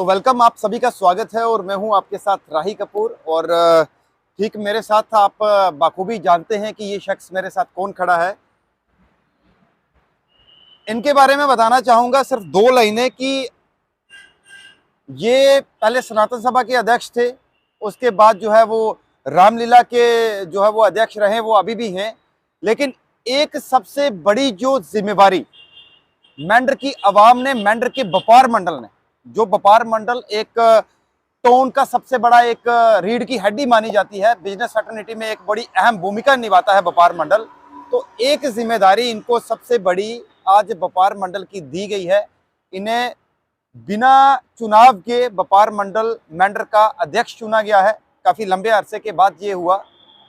तो वेलकम, आप सभी का स्वागत है और मैं हूं आपके साथ राही कपूर। और ठीक मेरे साथ आप बाखूबी जानते हैं कि ये शख्स मेरे साथ कौन खड़ा है। इनके बारे में बताना चाहूंगा सिर्फ दो लाइनें कि ये पहले सनातन सभा के अध्यक्ष थे, उसके बाद जो है वो रामलीला के जो है वो अध्यक्ष रहे, वो अभी भी हैं। लेकिन एक सबसे बड़ी जो जिम्मेवारी मेंढर की आवाम ने, मेंढर के व्यापार मंडल ने, जो व्यापार मंडल एक टाउन का सबसे बड़ा एक रीढ़ की हड्डी मानी जाती है, बिजनेस फ्रेटर्निटी में एक बड़ी अहम भूमिका निभाता है व्यापार मंडल। तो एक जिम्मेदारी इनको सबसे बड़ी आज व्यापार मंडल की दी गई है। इन्हें बिना चुनाव के व्यापार मंडल मेंढर का अध्यक्ष चुना गया है। काफी लंबे अरसे के बाद ये हुआ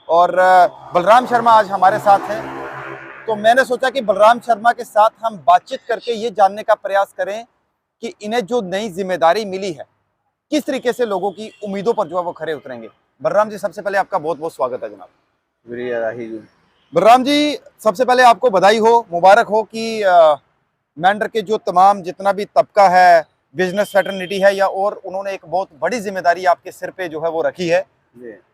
और बलराम शर्मा आज हमारे साथ हैं। तो मैंने सोचा कि बलराम शर्मा के साथ हम बातचीत करके ये जानने का प्रयास करें कि इन्हें जो नई जिम्मेदारी मिली है किस तरीके से लोगों की उम्मीदों पर जो है वो खरे उतरेंगे। बलराम जी, सबसे पहले आपका बहुत बहुत स्वागत है जनाब। शुक्रिया राही जी। बलराम जी, सबसे पहले आपको बधाई हो, मुबारक हो कि मेंढर के जो तमाम जितना भी तबका है, बिजनेस फ्रेटर्निटी है या और, उन्होंने एक बहुत बड़ी जिम्मेदारी आपके सिर पे जो है वो रखी है।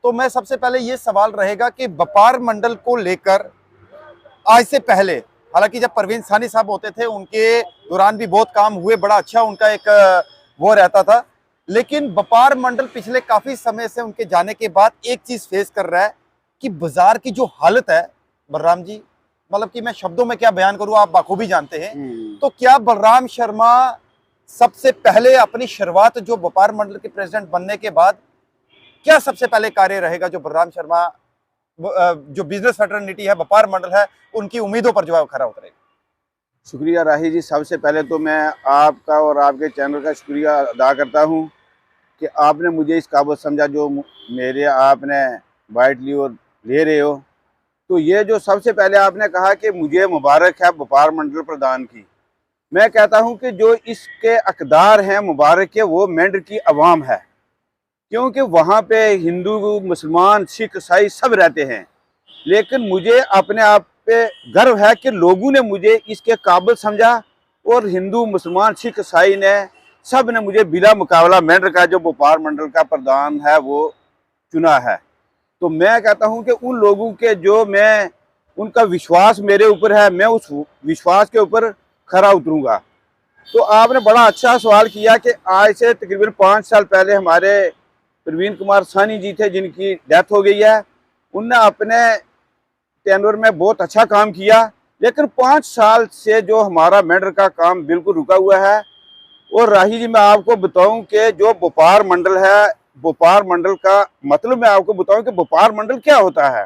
तो मैं सबसे पहले ये सवाल रहेगा कि व्यापार मंडल को लेकर आज से पहले, हालांकि जब परवीन सानी साहब होते थे उनके दौरान भी बहुत काम हुए, बड़ा अच्छा उनका एक वो रहता था, लेकिन व्यापार मंडल पिछले काफी समय से उनके जाने के बाद एक चीज फेस कर रहा है कि बाजार की जो हालत है बलराम जी, मतलब कि मैं शब्दों में क्या बयान करूं, आप बाखूबी जानते हैं। तो क्या बलराम शर्मा सबसे पहले अपनी शुरुआत जो व्यापार मंडल के प्रेसिडेंट बनने के बाद क्या सबसे पहले कार्य रहेगा जो बलराम शर्मा जो बिजनेस फ्रेटर्निटी है, व्यापार मंडल है, उनकी उम्मीदों पर जो है खरा उतरेगा? शुक्रिया राही जी। सबसे पहले तो मैं आपका और आपके चैनल का शुक्रिया अदा करता हूं कि आपने मुझे इस काबिल समझा जो मेरे आपने बाइट ली और ले रहे हो। तो ये जो सबसे पहले आपने कहा कि मुझे मुबारक है व्यापार मंडल प्रधान की, मैं कहता हूं कि जो इसके हकदार हैं मुबारक के, वो मेंढर की आवाम है, क्योंकि वहाँ पे हिंदू, मुसलमान, सिख, ईसाई सब रहते हैं। लेकिन मुझे अपने आप पे गर्व है कि लोगों ने मुझे इसके काबिल समझा और हिंदू, मुसलमान, सिख, ईसाई ने सब ने मुझे बिला मुकाबला मेंढर का जो व्यापार मंडल का प्रधान है वो चुना है। तो मैं कहता हूं कि उन लोगों के जो मैं उनका विश्वास मेरे ऊपर है, मैं उस विश्वास के ऊपर खरा उतरूंगा। तो आपने बड़ा अच्छा सवाल किया कि आज से तकरीबन 5 साल पहले हमारे परवीन कुमार सानी जी थे जिनकी डेथ हो गई है। उनने अपने टेन्योर में बहुत अच्छा काम किया, लेकिन 5 साल से जो हमारा मेंढर का काम बिल्कुल रुका हुआ है। और राही जी, मैं आपको बताऊं कि जो व्यापार मंडल है, व्यापार मंडल का मतलब मैं आपको बताऊं कि व्यापार मंडल क्या होता है।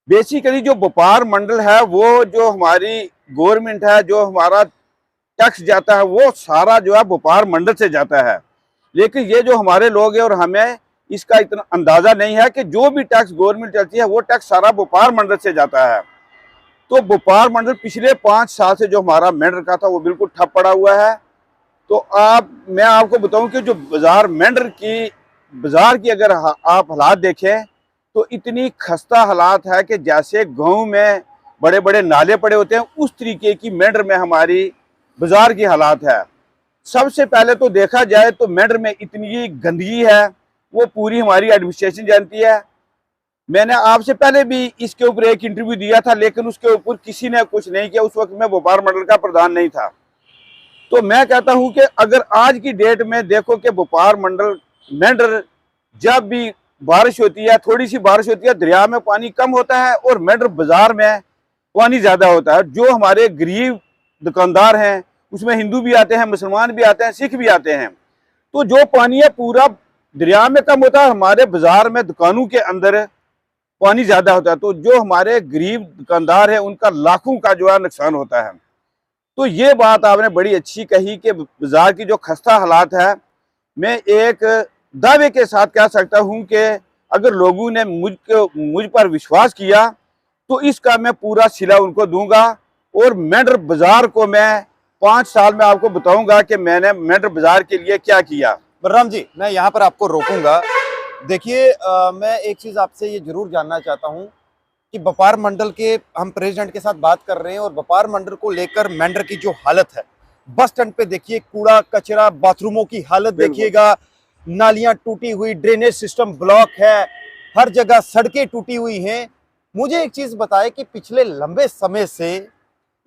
बेसिकली जो व्यापार मंडल है वो जो हमारी गवर्नमेंट है, जो हमारा टैक्स जाता है वो सारा जो है व्यापार मंडल से जाता है। लेकिन ये जो हमारे लोग हैं और हमें इसका इतना अंदाजा नहीं है कि जो भी टैक्स गवर्नमेंट चलती है वो टैक्स सारा व्यापार मंडल से जाता है। तो व्यापार मंडल पिछले 5 साल से जो हमारा मेंढर का था वो बिल्कुल ठप पड़ा हुआ है। तो मैं आपको बताऊं कि जो मेंढर की बाजार की अगर आप हालात देखें तो इतनी खस्ता हालात है कि जैसे गाँव में बड़े बड़े नाले पड़े होते हैं, उस तरीके की मेंढर में हमारी बाजार की हालात है। सबसे पहले तो देखा जाए तो मेंढर में इतनी गंदगी है, वो पूरी हमारी एडमिनिस्ट्रेशन जानती है। मैंने आपसे पहले भी इसके ऊपर एक इंटरव्यू दिया था, लेकिन उसके ऊपर किसी ने कुछ नहीं किया। उस वक्त मैं व्यापार मंडल का प्रधान नहीं था। तो मैं कहता हूं कि अगर आज की डेट में देखो कि व्यापार मंडल मेंढर, जब भी बारिश होती है, थोड़ी सी बारिश होती है, दरिया में पानी कम होता है और मेंढर बाजार में पानी ज्यादा होता है। जो हमारे गरीब दुकानदार हैं उसमें हिंदू भी आते हैं, मुसलमान भी आते हैं, सिख भी आते हैं। तो जो पानी है पूरा दरिया में कम होता है, हमारे बाजार में दुकानों के अंदर पानी ज्यादा होता है। तो जो हमारे गरीब दुकानदार हैं उनका लाखों का जो है नुकसान होता है। तो ये बात आपने बड़ी अच्छी कही कि बाजार की जो खस्ता हालात है, मैं एक दावे के साथ कह सकता हूं कि अगर लोगों ने मुझ पर विश्वास किया तो इसका मैं पूरा सिला उनको दूंगा। और मेंढर बाजार को मैं 5 साल में आपको बताऊंगा कि मैंने मेंढर बाजार के लिए क्या किया। बलराम जी, मैं यहाँ पर आपको रोकूंगा। देखिए, मैं एक चीज आपसे ये जरूर जानना चाहता हूँ कि व्यापार मंडल के हम प्रेसिडेंट के साथ बात कर रहे हैं और व्यापार मंडल को लेकर मेंढर की जो हालत है, बस स्टैंड पे देखिए कूड़ा कचरा, बाथरूमों की हालत बिल्कुल। देखिएगा, नालियां टूटी हुई, ड्रेनेज सिस्टम ब्लॉक है, हर जगह सड़कें टूटी हुई हैं। मुझे एक चीज बताएं कि पिछले लंबे समय से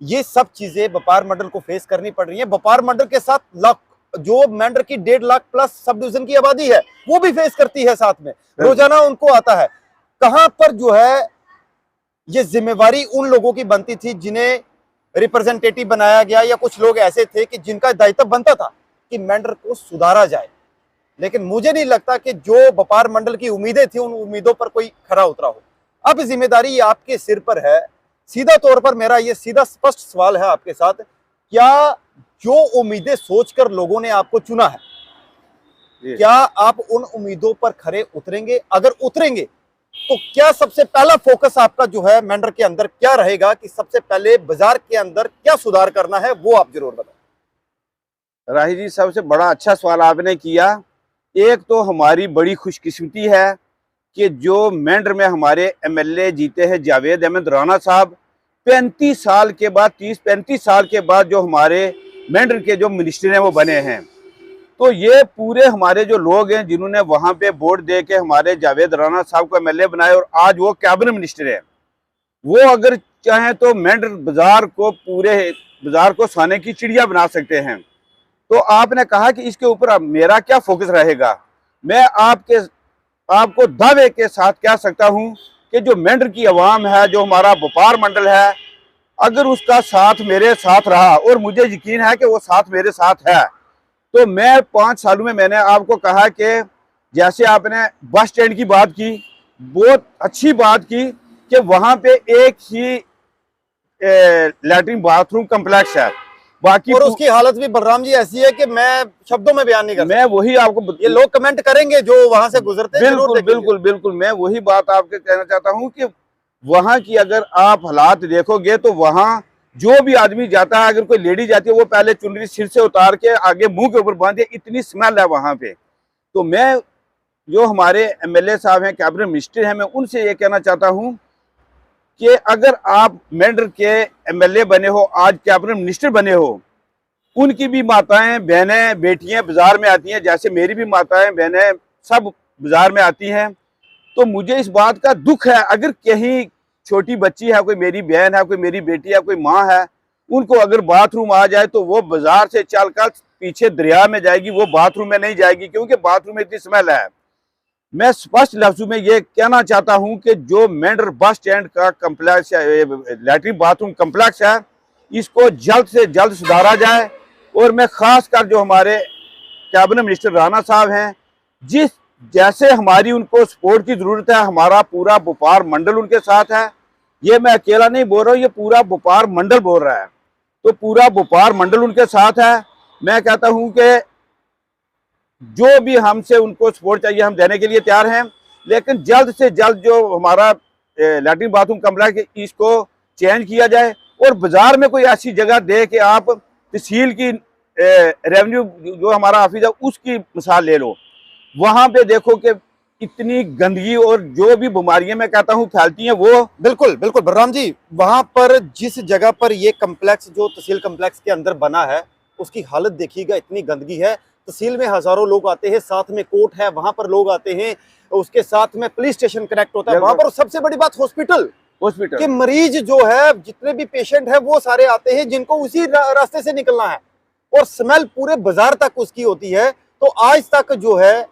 ये सब चीजें व्यापार मंडल को फेस करनी पड़ रही है। व्यापार मंडल के साथ लाख जो मेंढर की 1.5 लाख प्लस सब डिवीजन की आबादी है वो भी फेस करती है, साथ में रोजाना उनको आता है। कहां पर जो है ये जिम्मेवारी उन लोगों की बनती थी जिन्हें रिप्रेजेंटेटिव बनाया गया, या कुछ लोग ऐसे थे कि जिनका दायित्व बनता था कि मेंढर को सुधारा जाए। लेकिन मुझे नहीं लगता कि जो व्यापार मंडल की उम्मीदें थी उन उम्मीदों पर कोई खरा उतरा हो। अब जिम्मेदारी आपके सिर पर है। सीधा तौर पर मेरा ये सीधा स्पष्ट सवाल है आपके साथ, क्या जो उम्मीदें सोचकर लोगों ने आपको चुना है, क्या आप उन उम्मीदों पर खरे उतरेंगे? अगर उतरेंगे तो क्या सबसे पहला फोकस आपका जो है मेंढर के अंदर क्या रहेगा कि सबसे पहले बाजार के अंदर क्या सुधार करना है, वो आप जरूर बताएं। राही जी, सबसे बड़ा अच्छा सवाल आपने किया। एक तो हमारी बड़ी खुशकिस्मती है कि जो मेंढर में हमारे एमएलए जीते हैं जावेद अहमद राणा साहब, 35 साल के बाद 30-35 साल के बाद जो हमारे मेंढर के जो मिनिस्टर हैं वो बने हैं। तो ये पूरे हमारे जो लोग हैं जिन्होंने वहां पे वोट दे के हमारे जावेद राणा साहब को एमएलए बनाए और आज वो कैबिनेट मिनिस्टर है, वो अगर चाहें तो मेंढर बाजार को पूरे बाजार को सोने की चिड़िया बना सकते हैं। तो आपने कहा कि इसके ऊपर अब मेरा क्या फोकस रहेगा। मैं आपको दावे के साथ कह सकता हूं कि जो मेंढर की आवाम है, जो हमारा व्यापार मंडल है, अगर उसका साथ मेरे साथ रहा, और मुझे यकीन है कि वो साथ मेरे साथ है, तो मैं 5 सालों में, मैंने आपको कहा कि जैसे आपने बस स्टैंड की बात की, बहुत अच्छी बात की कि वहां पे एक ही लैट्रिन बाथरूम कम्प्लेक्स है, बाकी और उसकी हालत भी बलराम जी ऐसी है कि मैं शब्दों में बयान नहीं कर सकता। मैं वही आपको ये लोग कमेंट करेंगे जो वहां से गुजरते हैं, जरूर बिल्कुल देखेंगे। बिल्कुल बिल्कुल मैं वही बात आपके कहना चाहता हूं कि वहां की अगर आप हालात देखोगे तो वहां जो भी आदमी जाता है, अगर कोई लेडी जाती है, वो पहले चुनरी सिर से उतार के आगे मुंह के ऊपर बांधे, इतनी स्मेल है वहां पे। तो मैं, जो हमारे एमएलए साहब हैं, कैबिनेट मिनिस्टर हैं, मैं उनसे ये कहना चाहता हूं कि अगर आप मेंढर के एमएलए बने हो, आज कैबिनेट मिनिस्टर बने हो, उनकी भी माताएं बहनें बेटियां बाजार में आती हैं, जैसे मेरी भी माताएं बहनें सब बाजार में आती हैं। तो मुझे इस बात का दुख है, अगर कहीं छोटी बच्ची है, कोई मेरी बहन है, कोई मेरी बेटी है, कोई माँ है, उनको अगर बाथरूम आ जाए तो वो बाजार से चलकर पीछे दरिया में जाएगी, वो बाथरूम में नहीं जाएगी, क्योंकि बाथरूम में इतनी स्मेल है। मैं स्पष्ट लफ्जों में ये कहना चाहता हूं कि जो मेंढर बस स्टैंड का कम्प्लेक्स है, लैट्रिन बाथरूम कम्प्लेक्स है, इसको जल्द से जल्द सुधारा जाए। और मैं खास कर जो हमारे कैबिनेट मिनिस्टर राणा साहब हैं, जिस जैसे हमारी उनको सपोर्ट की जरूरत है, हमारा पूरा व्यापार मंडल उनके साथ है। ये मैं अकेला नहीं बोल रहा हूँ, ये पूरा व्यापार मंडल बोल रहा है। तो पूरा व्यापार मंडल उनके साथ है। मैं कहता हूँ कि जो भी हमसे उनको सपोर्ट चाहिए हम देने के लिए तैयार हैं, लेकिन जल्द से जल्द जो हमारा लैट्रिन बाथरूम कम्प्लेक्स इसको चेंज किया जाए, और बाजार में कोई ऐसी जगह दे कि आप तहसील की रेवेन्यू जो हमारा ऑफिस है उसकी मिसाल ले लो, वहां पे देखो कि इतनी गंदगी और जो भी बीमारियां मैं कहता हूं फैलती हैं वो। बिल्कुल बिल्कुल बलराम जी, वहां पर जिस जगह पर ये कम्प्लेक्स जो तहसील कम्प्लेक्स के अंदर बना है उसकी हालत देखिएगा, इतनी गंदगी है। तहसील में हजारों लोग आते हैं, साथ में कोर्ट है, वहां पर लोग आते हैं, उसके साथ में पुलिस स्टेशन कनेक्ट होता है वहां पर। सबसे बड़ी बात हॉस्पिटल के मरीज जो है, जितने भी पेशेंट है वो सारे आते हैं जिनको उसी रास्ते से निकलना है, और स्मेल पूरे बाजार तक उसकी होती है। तो आज तक जो है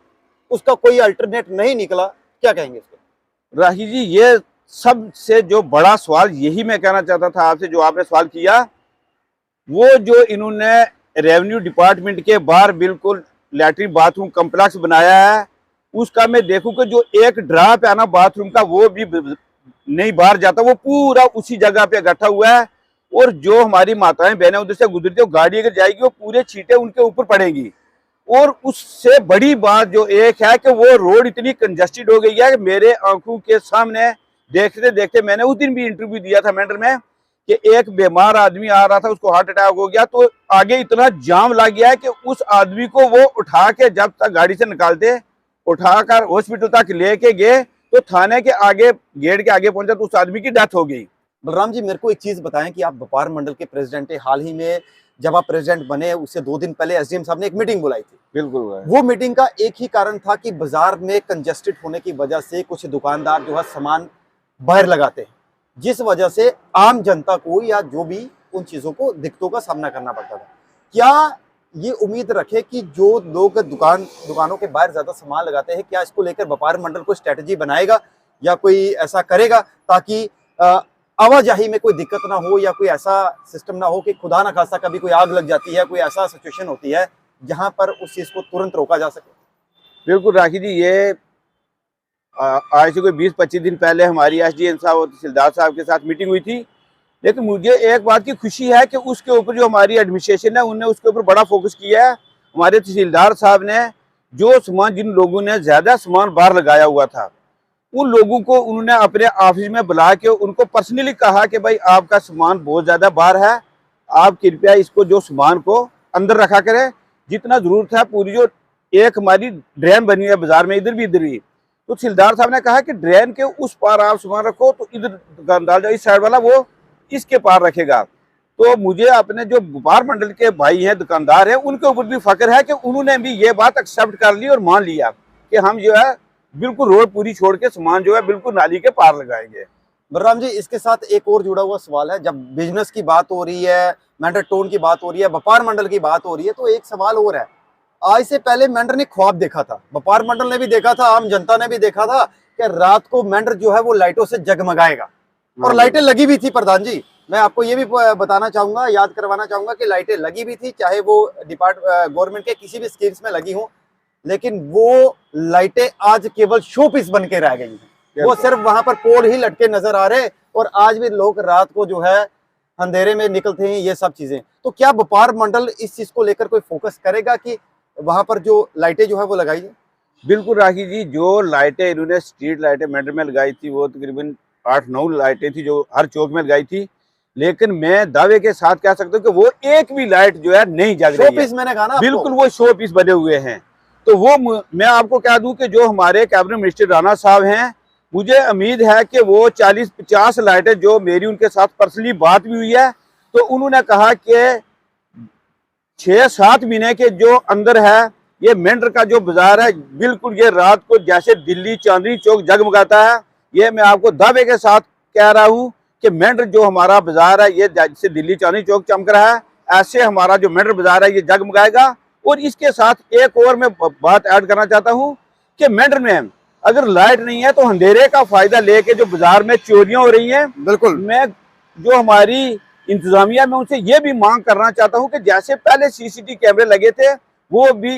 उसका कोई अल्टरनेट नहीं निकला, क्या कहेंगे इसको? राही जी, ये सबसे जो बड़ा सवाल यही मैं कहना चाहता था आपसे, जो आपने सवाल किया, वो जो इन्होंने रेवेन्यू डिपार्टमेंट के बाहर बिल्कुल लैट्रिन बाथरूम कम्प्लेक्स बनाया है, उसका मैं देखूं कि जो एक ड्रॉप है ना बाथरूम का, वो भी नहीं बाहर जाता, वो पूरा उसी जगह पे इकट्ठा हुआ है। और जो हमारी माताएं बहनें उधर से गुजरती है, गाड़ी अगर जाएगी वो पूरे छींटे उनके ऊपर पड़ेंगी। और उससे बड़ी बात जो एक है कि वो रोड इतनी कंजस्टेड हो गई है कि मेरे आंखों के सामने देखते देखते, मैंने उस दिन भी इंटरव्यू दिया था मेंढर में, कि एक बीमार आदमी आ रहा था, उसको हार्ट अटैक हो गया, तो आगे इतना जाम लग गया है कि उस आदमी को वो उठा के जब तक गाड़ी से निकालते, उठाकर हॉस्पिटल तक लेके गए, तो थाने के आगे गेट के आगे पहुंचा तो उस आदमी की डेथ हो गई। बलराम जी, मेरे को एक चीज बताएं कि आप व्यापार मंडल के प्रेसिडेंट है। हाल ही में जब आप प्रेसिडेंट बने उससे 2 दिन पहले एसडीएम साहब ने एक मीटिंग बुलाई थी। बिल्कुल हुआ है। वो मीटिंग का एक ही कारण था कि बाजार में कंजेस्टेड होने की वजह से कुछ दुकानदार जो है सामान बाहर लगाते हैं, जिस वजह से आम जनता को या जो भी उन चीजों को दिक्कतों का सामना करना पड़ता था। क्या ये उम्मीद रखे कि जो लोग दुकानों के बाहर ज्यादा सामान लगाते हैं, क्या इसको लेकर व्यापार मंडल कोई स्ट्रेटजी बनाएगा या कोई ऐसा करेगा ताकि आवाजाही में कोई दिक्कत ना हो, या कोई ऐसा सिस्टम ना हो कि खुदा ना खास्ता कभी कोई आग लग जाती है, कोई ऐसा सिचुएशन होती है जहां पर उस चीज को तुरंत रोका जा सके? बिल्कुल राखी जी, ये आज से कोई 20-25 दिन पहले हमारी एसडीएम साहब और तहसीलदार साहब के साथ मीटिंग हुई थी। लेकिन मुझे एक बात की खुशी है कि उसके ऊपर जो हमारी एडमिनिस्ट्रेशन है उन्होंने उसके ऊपर बड़ा फोकस किया है। हमारे तहसीलदार साहब ने जो सामान, जिन लोगों ने ज़्यादा सामान बाहर लगाया हुआ था, उन लोगों को उन्होंने अपने ऑफिस में बुला के उनको पर्सनली कहा कि भाई आपका सामान बहुत ज़्यादा बाहर है, आप कृपया इसको जो सामान को अंदर रखा करें, जितना ज़रूरत है। पूरी जो एक हमारी ड्रेन बनी है बाजार में, इधर भी, तो तहसीलदार साहब ने कहा कि ड्रेन के उस पार आप सामान रखो, तो इधर दुकानदार जो इस साइड वाला वो इसके पार रखेगा। तो मुझे अपने जो व्यापार मंडल के भाई हैं, दुकानदार हैं, उनके ऊपर भी फख्र है कि उन्होंने भी ये बात एक्सेप्ट कर ली और मान लिया कि हम जो है बिल्कुल रोड पूरी छोड़ के सामान जो है बिल्कुल नाली के पार लगाएंगे। बलराम जी, इसके साथ एक और जुड़ा हुआ सवाल है। जब बिजनेस की बात हो रही है, मेंढर टोन की बात हो रही है, व्यापार मंडल की बात हो रही है, तो एक सवाल और है। आज से पहले मेंढर ने ख्वाब देखा था, व्यापार मंडल ने भी देखा था, आम जनता ने भी देखा था कि रात को मेंढर जो है वो लाइटों से जगमगाएगा, और लाइटें लगी भी थी। प्रधान जी, मैं आपको ये भी बताना चाहूंगा, याद करवाना चाहूंगा कि लाइटें लगी भी थी, चाहे वो गवर्नमेंट के किसी भी स्कीम्स में लगी हो, लेकिन वो लाइटें आज केवल शो पीस बन के रह गई हैं। वो सिर्फ वहां पर पोल ही लटके नजर आ रहे, और आज भी लोग रात को जो है अंधेरे में निकलते हैं, ये सब चीजें। तो क्या व्यापार मंडल इस चीज को लेकर कोई फोकस करेगा कि वहां पर जो लाइटें जो है वो लगाई जाए? बिल्कुल राखी जी, जो लाइटें इन्होंने स्ट्रीट लाइटें मेंढर में लगाई थी वो तकरीबन 8-9 लाइटें थी जो हर चौक में लगाई थी। लेकिन मैं दावे के साथ कह सकता हूँ कि वो एक भी लाइट जो है नहीं जग रही है। मैंने कहा ना, बिल्कुल वो शो पीस बने हुए हैं। तो वो मैं आपको कह दूं कि जो हमारे कैबिनेट मिनिस्टर राणा साहब हैं, मुझे उम्मीद है कि वो 40-50 लाइटें, जो मेरी उनके साथ पर्सनली बात भी हुई है, तो उन्होंने कहा कि 6-7 महीने के जो अंदर है ये मेंढर का जो बाजार है, बिल्कुल ये रात को जैसे दिल्ली चांदनी चौक जगमगाता है। ये मैं आपको दावे के साथ कह रहा हूँ कि मेंढर जो हमारा बाजार है, ये जैसे दिल्ली चांदनी चौक चमक रहा है, ऐसे हमारा जो मेंढर बाजार है ये जगमगाएगा। और इसके साथ एक और मैं बात ऐड करना चाहता हूँ कि मेंढर में अगर लाइट नहीं है तो अंधेरे का फायदा लेके जो बाजार में चोरियां हो रही हैं, बिल्कुल मैं जो हमारी इंतजामिया में उनसे ये भी मांग करना चाहता हूँ कि जैसे पहले सीसीटीवी कैमरे लगे थे, वो भी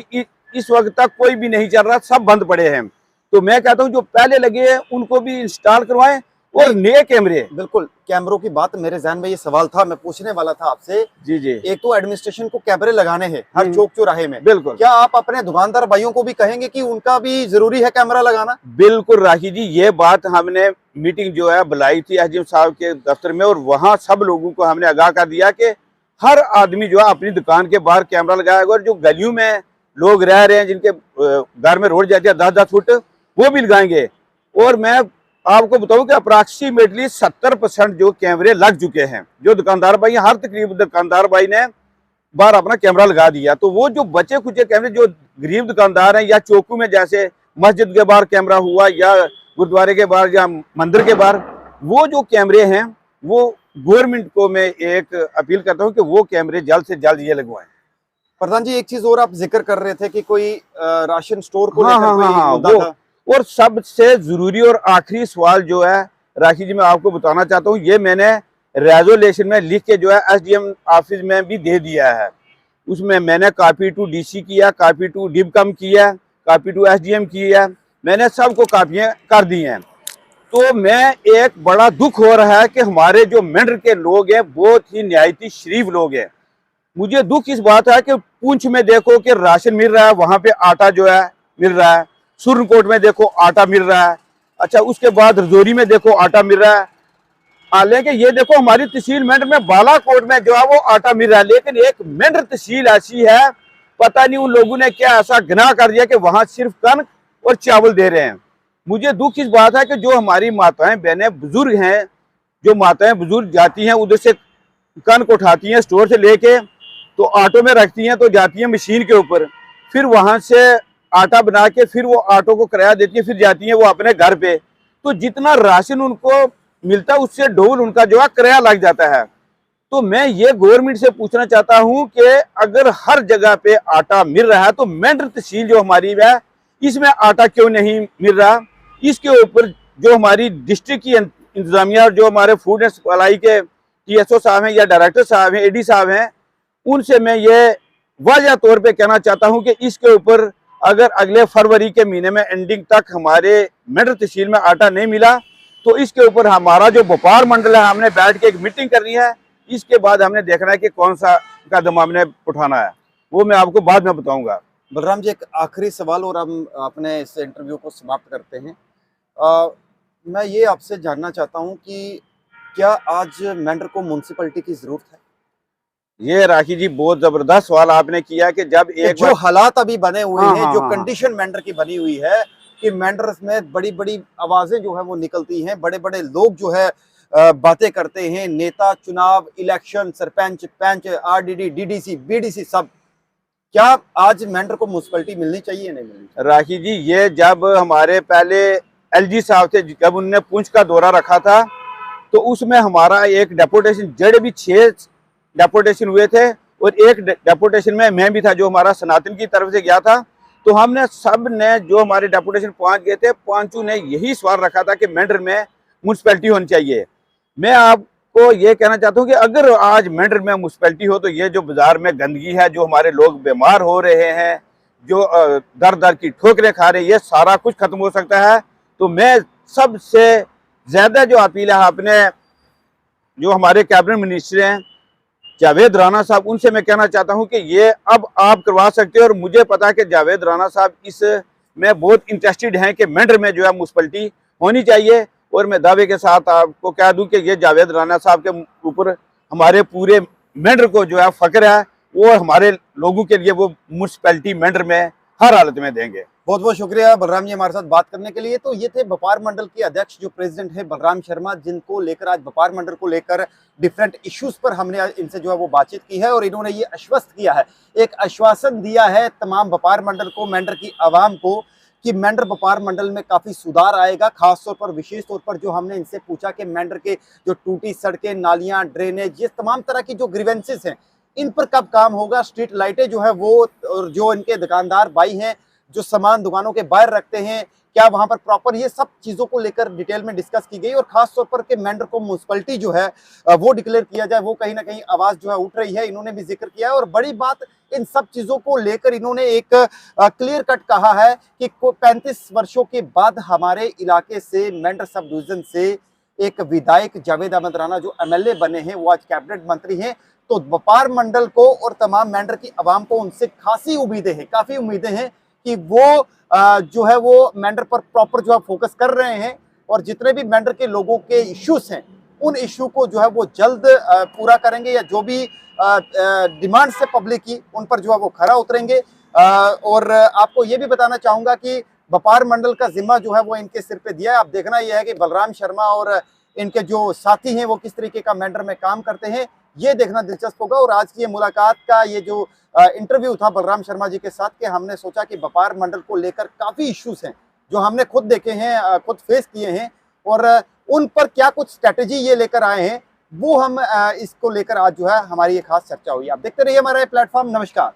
इस वक्त तक कोई भी नहीं चल रहा, सब बंद पड़े हैं। तो मैं कहता हूँ जो पहले लगे हैं उनको भी इंस्टॉल करवाएं और नए कैमरे। बिल्कुल, कैमरों की बात मेरे जहन में ये सवाल था, मैं पूछने वाला था आपसे। जी जी, एक तो एडमिनिस्ट्रेशन को कैमरे लगाने हैं हर चौक चौराहे में, बिल्कुल। क्या आप अपने दुकानदार भाइयों को भी कहेंगे कि उनका भी जरूरी है कैमरा लगाना? बिल्कुल राखी जी, ये बात हमने मीटिंग जो है बुलाई थी एसडीएम साहब के दफ्तर में, और वहाँ सब लोगों को हमने आगाह कर दिया कि हर आदमी जो है अपनी दुकान के बाहर कैमरा लगाएगा, और जो गलियों में लोग रह रहे हैं जिनके घर में रोड जाती है 10-10 फुट, वो भी लगाएंगे। और मैं आपको बताऊं कि अप्रॉक्सीमेटली 70% जो कैमरे लग चुके हैं। जो दुकानदार भाई, हर तकरीब दुकानदार भाई ने बाहर अपना कैमरा लगा दिया। तो वो जो बचे खुचे कैमरे जो गरीब दुकानदार हैं, या चौकों में जैसे मस्जिद के बाहर कैमरा हुआ, या गुरुद्वारे के बाहर, या मंदिर के बाहर, वो जो कैमरे हैं वो गवर्नमेंट को मैं एक अपील करता हूँ कि वो कैमरे जल्द से जल्द ये लगवाएं। प्रधान जी, एक चीज और आप जिक्र कर रहे थे कि कोई राशन स्टोर को हाँ, लेकर कोई मुद्दा था। और सबसे जरूरी और आखिरी सवाल जो है राखी जी, मैं आपको बताना चाहता हूँ, ये मैंने रेजोल्यूशन में लिख के जो है एसडीएम ऑफिस में भी दे दिया है। उसमें मैंने कॉपी टू डीसी किया, कॉपी टू डिबकम किया, कॉपी टू एसडीएम किया, मैंने सबको कॉपियाँ कर दी हैं। तो मैं एक बड़ा दुख हो रहा है कि हमारे जो मेंढर के लोग हैं बहुत ही निहायती शरीफ लोग हैं। मुझे दुख इस बात है कि पूंछ में देखो कि राशन मिल रहा है, वहाँ पे आटा जो है मिल रहा है, सुरनकोट में देखो आटा मिल रहा है, अच्छा उसके बाद रजौरी में देखो आटा मिल रहा है, हालांकि ये देखो हमारी तहसील मेंढर में बालाकोट में जो है वो आटा मिल रहा है। लेकिन एक मेंढर तहसील ऐसी है, पता नहीं उन लोगों ने क्या ऐसा गुनाह कर दिया कि वहां सिर्फ कनक और चावल दे रहे हैं। मुझे दुख इस बात है कि जो हमारी माताएं बहनें बुजुर्ग हैं, जो माताएं बुजुर्ग जाती हैं उधर से कन को उठाती हैं स्टोर से लेके, तो ऑटो में रखती हैं, तो जाती हैं मशीन के ऊपर, फिर वहां से आटा बना के फिर वो ऑटो को किराया देती है, फिर जाती हैं वो अपने घर पे। तो जितना राशन उनको मिलता है उससे डबल उनका जो है किराया लग जाता है। तो मैं ये गवर्नमेंट से पूछना चाहता हूं कि अगर हर जगह पे आटा मिल रहा है तो मेंढर तहसील जो हमारी है इसमें आटा क्यों नहीं मिल रहा। इसके ऊपर जो हमारी डिस्ट्रिक्ट की इंतजामिया और जो हमारे फूड एंड सप्लाई के TSO साहब हैं या डायरेक्टर साहब हैं, AD साहब हैं, उनसे मैं ये वाज़ह तौर पे कहना चाहता हूं कि इसके ऊपर अगर अगले फरवरी के महीने में एंडिंग तक हमारे मेंढर तहसील में आटा नहीं मिला तो इसके ऊपर हमारा जो व्यापार मंडल है हमने बैठ के एक मीटिंग करनी है। इसके बाद हमने देखना है कि कौन सा कदम हमने उठाना है, वो मैं आपको बाद में बताऊंगा। बलराम जी, एक आखिरी सवाल और हम अपने इस इंटरव्यू को समाप्त करते हैं। मैं ये आपसे जानना चाहता हूँ कि क्या आज मेंढर को म्युनिसिपैलिटी की जरूरत है? ये राखी जी बहुत जबरदस्त सवाल आपने किया कि जब एक जो हालात अभी बने हुए हाँ, हैं, हाँ, जो हाँ, कंडीशन मेंढर की बनी हुई है कि मेंढर में बड़ी बड़ी आवाजें जो है वो निकलती हैं, बड़े बड़े लोग जो है बातें करते हैं, नेता, चुनाव, इलेक्शन, सरपंच, पंच, RDD, DDC, BDC सब। क्या आज मेंढर को म्युनिसिपैलिटी मिलनी चाहिए या नहीं मिलनी चाहिए? राखी जी, ये जब हमारे पहले LG साहब थे, जब उनने पुंछ का दौरा रखा था तो उसमें हमारा एक डेपुटेशन, जड़े भी 6 डेपुटेशन हुए थे और एक डेपुटेशन में मैं भी था जो हमारा सनातन की तरफ से गया था। तो हमने सब ने जो हमारे डेपुटेशन 5 गए थे, 5 ने यही सवाल रखा था कि मेंढर में म्युनिसिपैलिटी होनी चाहिए। मैं आपको ये कहना चाहता हूँ कि अगर आज मेंढर में म्युनिसिपैलिटी हो तो ये जो बाजार में गंदगी है, जो हमारे लोग बीमार हो रहे हैं, जो दर दर की ठोकरें खा रहे हैं, ये सारा कुछ खत्म हो सकता है। तो मैं सबसे ज्यादा जो अपील है अपने जो हमारे कैबिनेट मिनिस्टर हैं जावेद राणा साहब, उनसे मैं कहना चाहता हूं कि ये अब आप करवा सकते हो। और मुझे पता है कि जावेद राणा साहब इस में बहुत इंटरेस्टेड हैं कि मेंढर में जो है म्युनिसिपैलिटी होनी चाहिए। और मैं दावे के साथ आपको कह दूं कि ये जावेद राणा साहब के ऊपर हमारे पूरे मेंढर को जो है फख्र है, वो हमारे लोगों के लिए वो म्युनिसिपैलिटी मेंढर में हर हालत में देंगे। बहुत बहुत शुक्रिया बलराम जी हमारे साथ बात करने के लिए। तो ये थे व्यापार मंडल के अध्यक्ष जो प्रेसिडेंट है बलराम शर्मा, जिनको लेकर आज व्यापार मंडल को लेकर डिफरेंट इश्यूज पर हमने आज इनसे जो है वो बातचीत की है। और इन्होंने ये आश्वस्त किया है, एक आश्वासन दिया है तमाम व्यापार मंडल को, मेंढर की आवाम को, कि मेंढर व्यापार मंडल में काफी सुधार आएगा। खासतौर पर विशेष तौर पर जो हमने इनसे पूछा कि मेंढर के जो टूटी सड़कें, नालियां, ड्रेनेज, ये तमाम तरह की जो ग्रीवेंसेस हैं इन पर कब काम होगा। स्ट्रीट लाइटें जो है वो, और जो इनके दुकानदार भाई हैं जो सामान दुकानों के बाहर रखते हैं, क्या वहां पर प्रॉपर, ये सब चीजों को लेकर डिटेल में डिस्कस की गई। और खास तौर पर कि मेंढर को म्युनिसिपैलिटी जो है वो डिक्लेयर किया जाए, वो कहीं ना कहीं आवाज जो है उठ रही है, इन्होंने भी जिक्र किया है। और बड़ी बात, इन सब चीजों को लेकर इन्होंने एक क्लियर कट कहा है कि 35 वर्षों के बाद हमारे इलाके से, मेंढर सब डिवीजन से, एक विधायक जावेद अहमद राणा जो MLA बने हैं, वो आज कैबिनेट मंत्री हैं। तो व्यापार मंडल को और तमाम मेंढर की आवाम को उनसे खासी उम्मीदें हैं, काफी उम्मीदें हैं कि वो जो है वो मेंढर पर प्रॉपर जो है फोकस कर रहे हैं। और जितने भी मेंढर के लोगों के इश्यूज हैं उन इश्यू को जो है वो जल्द पूरा करेंगे, या जो भी डिमांड्स है पब्लिक की उन पर जो है वो खरा उतरेंगे। और आपको ये भी बताना चाहूंगा कि व्यापार मंडल का जिम्मा जो है वो इनके सिर पे दिया है। अब देखना यह है कि बलराम शर्मा और इनके जो साथी हैं वो किस तरीके का मेंढर में काम करते हैं, ये देखना दिलचस्प होगा। और आज की ये मुलाकात का ये जो इंटरव्यू था बलराम शर्मा जी के साथ, के हमने सोचा कि व्यापार मंडल को लेकर काफी इश्यूज हैं जो हमने खुद देखे हैं, खुद फेस किए हैं, और उन पर क्या कुछ स्ट्रेटेजी ये लेकर आए हैं, वो हम इसको लेकर आज जो है हमारी ये खास चर्चा हुई। आप देखते रहिए हमारा ये प्लेटफॉर्म। नमस्कार।